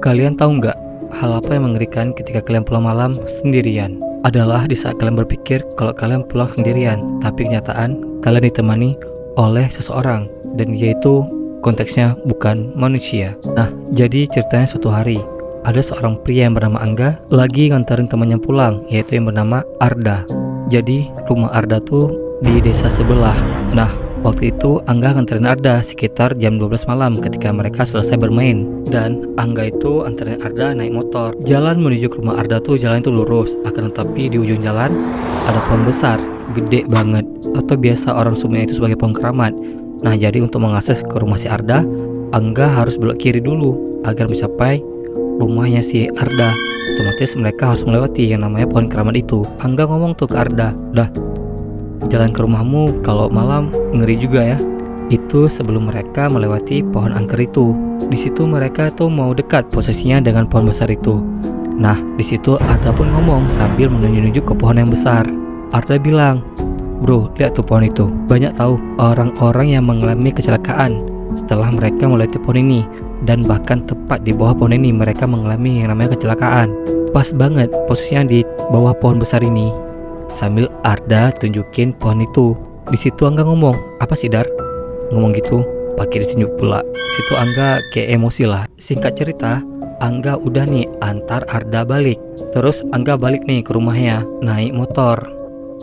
Kalian tahu nggak hal apa yang mengerikan ketika kalian pulang malam sendirian? Adalah di saat kalian berpikir kalau kalian pulang sendirian, tapi kenyataan kalian ditemani oleh seseorang dan dia itu konteksnya bukan manusia. Nah, jadi ceritanya suatu hari ada seorang pria yang bernama Angga lagi nganterin temannya pulang, yaitu yang bernama Arda. Jadi rumah Arda tuh di desa sebelah. Nah, waktu itu Angga nganterin Arda sekitar jam 12 malam ketika mereka selesai bermain. Dan Angga itu anterin Arda naik motor. Jalan menuju ke rumah Arda tuh jalan itu lurus, akan tetapi di ujung jalan ada pohon besar, gede banget, atau biasa orang sebutnya itu sebagai pohon keramat. Nah, jadi untuk mengakses ke rumah si Arda, Angga harus belok kiri dulu agar mencapai rumahnya si Arda. Otomatis mereka harus melewati yang namanya pohon keramat itu. Angga ngomong tuh ke Arda, "Dah, jalan ke rumahmu kalau malam ngeri juga ya." Itu sebelum mereka melewati pohon angker itu. Di situ mereka tuh mau dekat posisinya dengan pohon besar itu. Nah, di situ Arda pun ngomong sambil menunjuk-nunjuk ke pohon yang besar. Arda bilang, "Bro, lihat tuh pohon itu. Banyak tahu orang-orang yang mengalami kecelakaan setelah mereka melewati pohon ini. Dan bahkan tepat di bawah pohon ini mereka mengalami yang namanya kecelakaan. Pas banget posisinya di bawah pohon besar ini." Sambil Arda tunjukin pohon itu. Di situ Angga ngomong, "Apa sih, Dar?" Ngomong gitu, pakai ditunjuk pula. Situ Angga kayak emosi lah. Singkat cerita, Angga udah nih antar Arda balik. Terus Angga balik nih ke rumahnya, naik motor.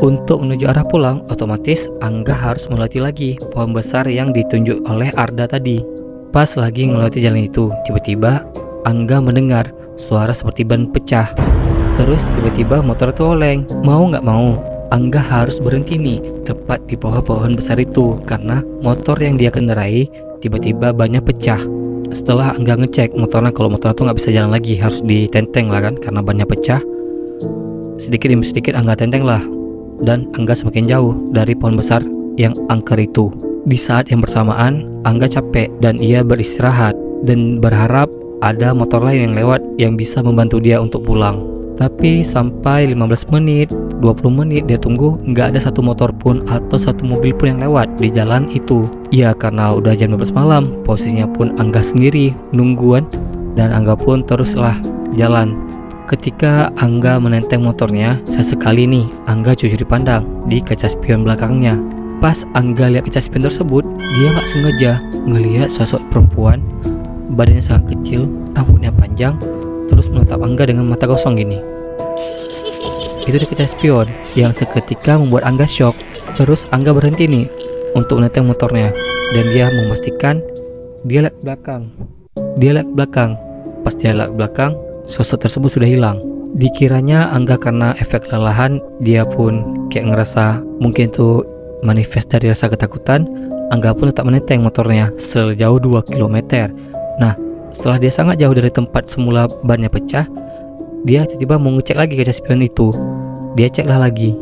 Untuk menuju arah pulang, otomatis Angga harus melewati lagi pohon besar yang ditunjuk oleh Arda tadi. Pas lagi melewati jalan itu, tiba-tiba Angga mendengar suara seperti ban pecah. Terus tiba-tiba motor itu oleng. Mau nggak mau, Angga harus berhenti nih tepat di bawah pohon besar itu karena motor yang dia kendarai tiba-tiba bannya pecah. Setelah Angga ngecek motornya, kalau motornya tuh nggak bisa jalan lagi, harus ditenteng lah kan karena bannya pecah. Sedikit demi sedikit Angga tenteng lah, dan Angga semakin jauh dari pohon besar yang angker itu. Di saat yang bersamaan, Angga capek dan ia beristirahat dan berharap ada motor lain yang lewat yang bisa membantu dia untuk pulang. Tapi sampai 15 menit, 20 menit dia tunggu, nggak ada satu motor pun atau satu mobil pun yang lewat di jalan itu. Ya karena udah jam 12 malam, posisinya pun Angga sendiri nungguan, dan Angga pun teruslah jalan. Ketika Angga menenteng motornya, sesekali nih Angga curi pandang di kaca spion belakangnya. Pas Angga lihat kaca spion tersebut, dia nggak sengaja ngelihat sosok perempuan, badannya sangat kecil, rambutnya panjang, terus menatap Angga dengan mata kosong gini. Itu di kaca spion yang seketika membuat Angga shock. Terus Angga berhenti nih untuk menenteng motornya, dan dia memastikan dia lihat ke belakang. Pas dia lihat ke belakang, sosok tersebut sudah hilang. Dikiranya Angga karena efek kelelahan, dia pun kayak ngerasa mungkin itu manifest dari rasa ketakutan. Angga pun tetap menenteng motornya sejauh 2 km. Nah, setelah dia sangat jauh dari tempat semula bannya pecah, dia tiba-tiba mau ngecek lagi kaca spion itu. Dia ceklah lagi.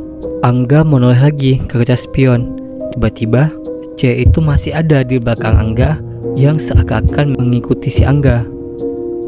Angga menoleh lagi ke kaca spion. Tiba-tiba cewek itu masih ada di belakang Angga yang seakan-akan mengikuti si Angga.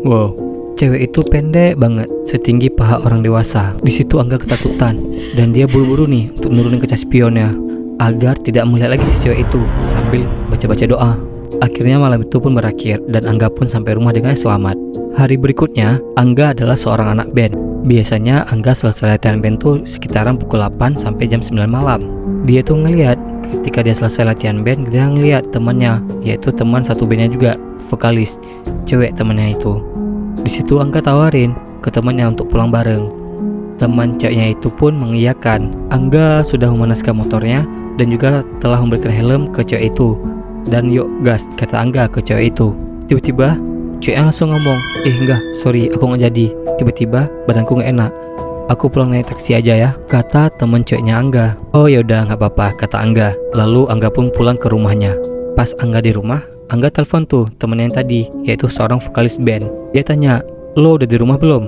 Wow, cewek itu pendek banget, setinggi paha orang dewasa. Di situ Angga ketakutan dan dia buru-buru nih untuk nurunin kaca spionnya agar tidak melihat lagi si cewek itu sambil baca-baca doa. Akhirnya malam itu pun berakhir dan Angga pun sampai rumah dengan selamat. Hari berikutnya, Angga adalah seorang anak band. Biasanya Angga selesai latihan band tuh sekitaran pukul 8 sampai jam 9 malam. Dia tuh ngelihat ketika dia selesai latihan band, dia ngelihat temannya, yaitu teman satu bandnya juga, vokalis, cewek temannya itu. Di situ Angga tawarin ke temannya untuk pulang bareng. Teman ceweknya itu pun mengiyakan. Angga sudah memanaskan motornya dan juga telah memberikan helm ke cewek itu. Dan yuk gas, kata Angga ke cewek itu. Tiba-tiba ceweknya langsung ngomong, enggak, sorry aku gak jadi. Tiba-tiba badanku gak enak, aku pulang naik taksi aja ya, kata teman ceweknya Angga. Oh yaudah gak apa-apa, kata Angga. Lalu Angga pun pulang ke rumahnya. Pas Angga di rumah, Angga telepon tuh temennya yang tadi, yaitu seorang vokalis band. Dia tanya, lo udah di rumah belum?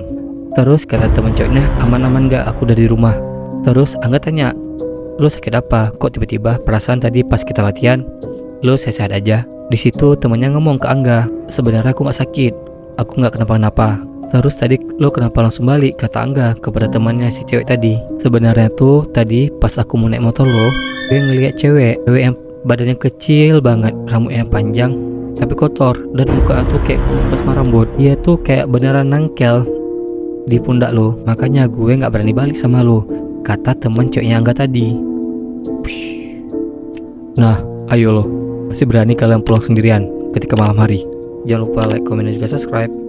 Terus kata teman ceweknya, aman-aman gak, aku udah di rumah. Terus Angga tanya, lo sakit apa? Kok tiba-tiba perasaan tadi pas kita latihan lo sehat aja? Di situ temannya ngomong ke Angga, sebenarnya aku gak sakit, aku gak kenapa-napa. Terus tadi lo kenapa langsung balik? Kata Angga kepada temannya si cewek tadi. Sebenarnya tuh tadi pas aku mau naik motor lo, gue ngeliat cewek yang badannya kecil banget, rambutnya panjang, tapi kotor, dan muka tuh kayak kupas rambut. Dia tuh kayak beneran nangkel di pundak lo. Makanya gue nggak berani balik sama lo, kata teman ceweknya Angga tadi. Nah, ayo lo, masih berani kalian pulang sendirian ketika malam hari? Jangan lupa like, comment, dan juga subscribe.